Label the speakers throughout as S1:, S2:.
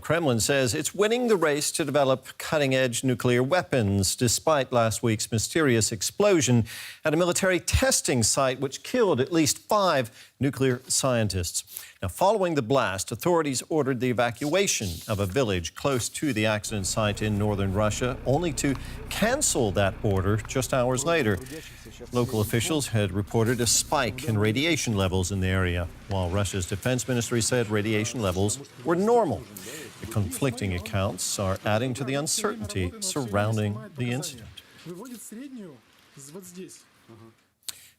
S1: Kremlin says it's winning the race to develop cutting-edge nuclear weapons, despite last week's mysterious explosion at a military testing site which killed at least 5 nuclear scientists. Now, following the blast, authorities ordered the evacuation of a village close to the accident site in northern Russia, only to cancel that order just hours later. Local officials had reported a spike in radiation levels in the area, while Russia's defense ministry said radiation levels were normal. The conflicting accounts are adding to the uncertainty surrounding the incident.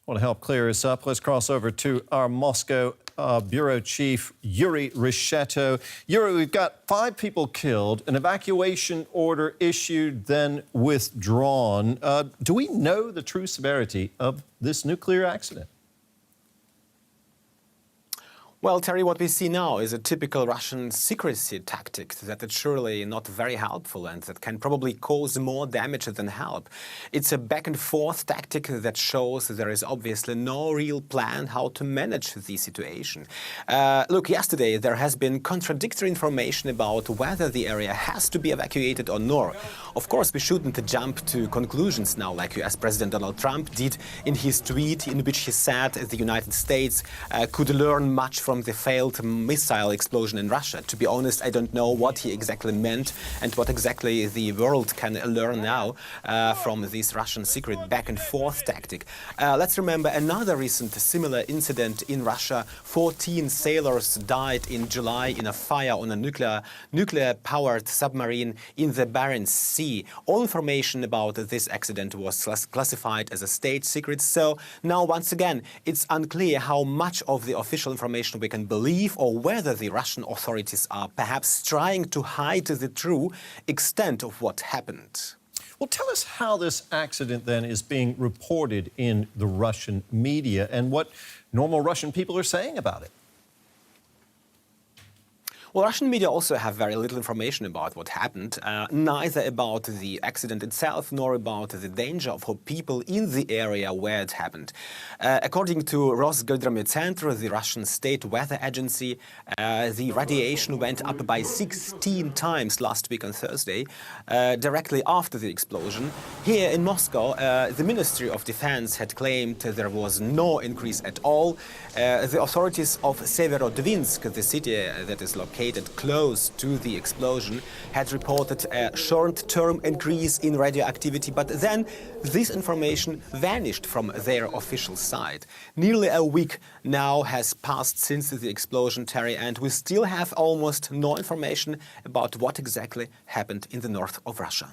S1: Well, to help clear us up, let's cross over to our Moscow bureau chief, Yuri Risheto. Yuri, we've got 5 people killed, an evacuation order issued, then withdrawn. Do we know the true severity of this nuclear accident?
S2: Well, Terry, what we see now is a typical Russian secrecy tactic that is surely not very helpful and that can probably cause more damage than help. It's a back-and-forth tactic that shows there is obviously no real plan how to manage the situation. Look, yesterday there has been contradictory information about whether the area has to be evacuated or not. Of course, we shouldn't jump to conclusions now, like US President Donald Trump did in his tweet, in which he said the United States could learn much from the failed missile explosion in Russia. To be honest, I don't know what he exactly meant and what exactly the world can learn now from this Russian secret back-and-forth tactic. Let's remember another recent similar incident in Russia. 14 sailors died in July in a fire on a nuclear-powered submarine in the Barents Sea. All information about this accident was classified as a state secret, so now once again it's unclear how much of the official information we can believe or whether the Russian authorities are perhaps trying to hide the true extent of what happened.
S1: Well, tell us how this accident then is being reported in the Russian media and what normal Russian people are saying about it.
S2: Well, Russian media also have very little information about what happened, neither about the accident itself nor about the danger for people in the area where it happened. According to Rosgidrometcentr, the Russian state weather agency, the radiation went up by 16 times last week on Thursday, directly after the explosion. Here in Moscow, the Ministry of Defense had claimed there was no increase at all. The authorities of Severodvinsk, the city that is located close to the explosion, had reported a short-term increase in radioactivity, but then this information vanished from their official side. Nearly a week now has passed since the explosion, Terry, and we still have almost no information about what exactly happened in the north of Russia.